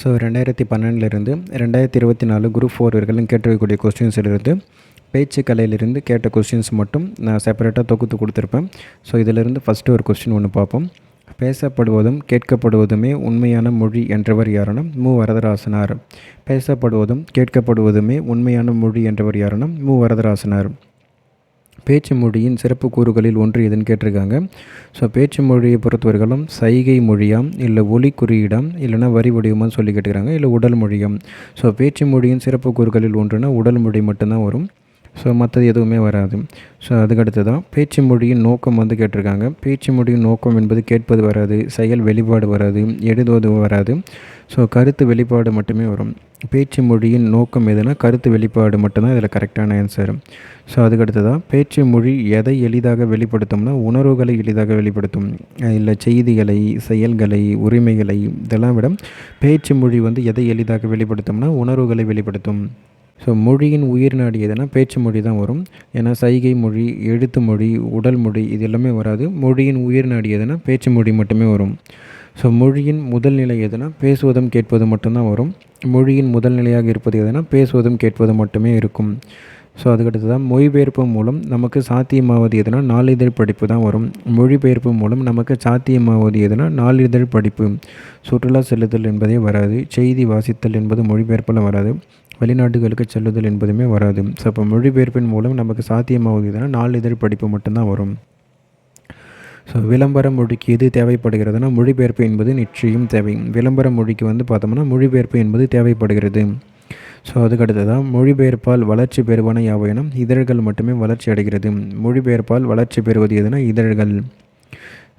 So 2012லேருந்து 2024 group 4 வரைக்கும் கேட்டிருக்கக்கூடிய கொஸ்டின்ஸிலிருந்து பேச்சு கலையிலிருந்து கேட்ட கொஸ்டின்ஸ் மட்டும் நான் செப்பரேட்டாக தொகுத்து கொடுத்துருப்பேன். ஸோ இதிலிருந்து ஃபஸ்ட்டு ஒரு கொஸ்டின் ஒன்று பார்ப்போம். பேசப்படுவதும் கேட்கப்படுவதுமே உண்மையான மொழி என்றவர் யாருன்னா மு வரதராசனார். பேசப்படுவதும் கேட்கப்படுவதுமே உண்மையான மொழி என்றவர் யாருன்னா மு வரதராசனார். பேச்சு மொழியின் சிறப்பு கூறுகளில் ஒன்று எதுன்னு கேட்டிருக்காங்க. ஸோ பேச்சு மொழியை பொறுத்தவரைகளும் சைகை மொழியாம், இல்லை ஒலி குறியீடாம், இல்லைனா வரி வடிவமான்னு சொல்லி கேட்டுக்கிறாங்க, இல்லை உடல் மொழியாம். ஸோ பேச்சு மொழியின் சிறப்பு கூறுகளில் ஒன்றுனா உடல் மொழி மட்டும்தான் வரும். ஸோ மற்றது எதுவுமே வராது. ஸோ அதுக்கடுத்து தான் பேச்சு மொழியின் நோக்கம் கேட்டிருக்காங்க. பேச்சு மொழியின் நோக்கம் என்பது கேட்பது வராது, செயல் வெளிப்பாடு வராது, எழுதுவது வராது. ஸோ கருத்து வெளிப்பாடு மட்டுமே வரும். பேச்சு மொழியின் நோக்கம் எதுனா கருத்து வெளிப்பாடு மட்டும்தான் இதில் கரெக்டான ஆன்சர். ஸோ அதுக்கடுத்து தான் பேச்சு மொழி எதை எளிதாக வெளிப்படுத்தும்னா உணர்வுகளை எளிதாக வெளிப்படுத்தும், இல்லை செய்திகளை, செயல்களை, உரிமைகளை இதெல்லாம் விட பேச்சு மொழி எதை எளிதாக வெளிப்படுத்தும்னா உணர்வுகளை வெளிப்படுத்தும். ஸோ மொழியின் உயிர் நாடி எதுனா பேச்சு மொழி தான் வரும். ஏன்னா சைகை மொழி, எழுத்து மொழி, உடல் மொழி இது எல்லாமே வராது. மொழியின் உயிர் நாடி எதுனா பேச்சு மொழி மட்டுமே வரும். ஸோ மொழியின் முதல் நிலை எதுனா பேசுவதும் கேட்பதும் மட்டும்தான் வரும். மொழியின் முதல் நிலையாக இருப்பது எதுனா பேசுவதும் கேட்பதும் மட்டுமே இருக்கும். ஸோ அதுக்கடுத்து தான் மொழிபெயர்ப்பு மூலம் நமக்கு சாத்தியமாவது எதுனா நாளிதழ் படிப்பு தான் வரும். மொழிபெயர்ப்பு மூலம் நமக்கு சாத்தியமாவது எதுனா நாளிதழ் படிப்பு. சுற்றுலா செல்லுதல் என்பதே வராது. செய்தி வாசித்தல் என்பது மொழிபெயர்ப்பில் வராது. வெளிநாடுகளுக்கு செல்லுதல் என்பதுமே வராது. ஸோ அப்போ மொழிபெயர்ப்பின் மூலம் நமக்கு சாத்தியமாவது எதுனா நாளிதழ் படிப்பு மட்டும்தான் வரும். ஸோ விளம்பர மொழிக்கு எது தேவைப்படுகிறதுனா மொழிபெயர்ப்பு என்பது நிச்சயம் தேவை. விளம்பர மொழிக்கு பார்த்தோம்னா மொழிபெயர்ப்பு என்பது தேவைப்படுகிறது. ஸோ அதுக்கடுத்ததான் மொழிபெயர்ப்பால் வளர்ச்சி பெறுவன யாவைனா இதழ்கள் மட்டுமே வளர்ச்சி அடைகிறது. மொழிபெயர்ப்பால் வளர்ச்சி பெறுவது எதுனா இதழ்கள்.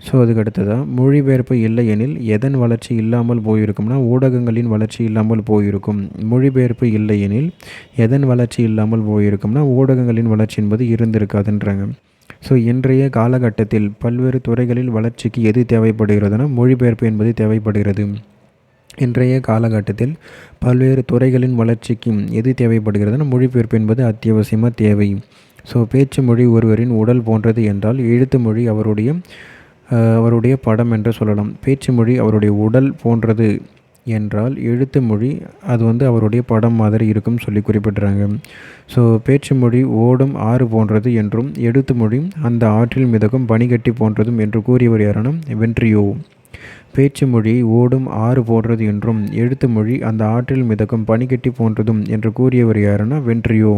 ஸோ அதுக்கடுத்ததான் மொழிபெயர்ப்பு இல்லை எனில் எதன் வளர்ச்சி இல்லாமல் போயிருக்கும்னா ஊடகங்களின் வளர்ச்சி இல்லாமல் போயிருக்கும். மொழிபெயர்ப்பு இல்லை எனில் எதன் வளர்ச்சி இல்லாமல் போயிருக்கும்னா ஊடகங்களின் வளர்ச்சி என்பது இருந்திருக்காதுன்றாங்க. ஸோ இன்றைய காலகட்டத்தில் பல்வேறு துறைகளில் வளர்ச்சிக்கு எது தேவைப்படுகிறதுனா மொழிபெயர்ப்பு என்பது தேவைப்படுகிறது. இன்றைய காலகட்டத்தில் பல்வேறு துறைகளின் வளர்ச்சிக்கு எது தேவைப்படுகிறதுனா மொழிபெயர்ப்பு என்பது அத்தியாவசியமாக தேவை. ஸோ பேச்சு மொழி ஒருவரின் உடல் போன்றது என்றால் எழுத்து மொழி அவருடைய படம் என்று சொல்லலாம். பேச்சு மொழி அவருடைய உடல் போன்றது என்றால் எழுத்து மொழி அது அவருடைய படம் மாதிரி இருக்கும் சொல்லி குறிப்பிட்றாங்க. ஸோ பேச்சு மொழி ஓடும் ஆறு போன்றது என்றும் எழுத்து மொழி அந்த ஆற்றில் மிதக்கும் பனிக்கட்டி போன்றதும் என்று கூறியவர் யாருன்னா வென்ட்ரியோ. பேச்சு மொழி ஓடும் ஆறு போன்றது என்றும் எழுத்து மொழி அந்த ஆற்றில் மிதக்கும் பனிக்கட்டி போன்றதும் என்று கூறியவர் யாருன்னா வென்ட்ரியோ.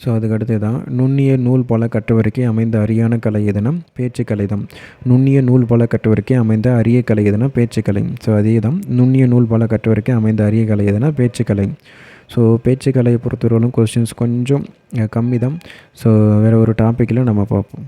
ஸோ அதுக்கடுத்து தான் நுண்ணிய நூல் பல கற்றவருக்கே அமைந்த அரியான கலை எதுனா பேச்சு கலை தான். நுண்ணிய நூல் பல கற்றவருக்கே அமைந்த அரிய கலை எதுனா பேச்சுக்கலை. ஸோ அதே தான் நுண்ணிய நூல் பல கற்றவருக்கே அமைந்த அரிய கலை எதுனா பேச்சுக்கலை. ஸோ பேச்சுக்கலையை பொறுத்தவரைக்கும் கொஸ்டின்ஸ் கொஞ்சம் கம்மி தான். ஸோ வேறு ஒரு டாப்பிக்கில் நம்ம பார்ப்போம்.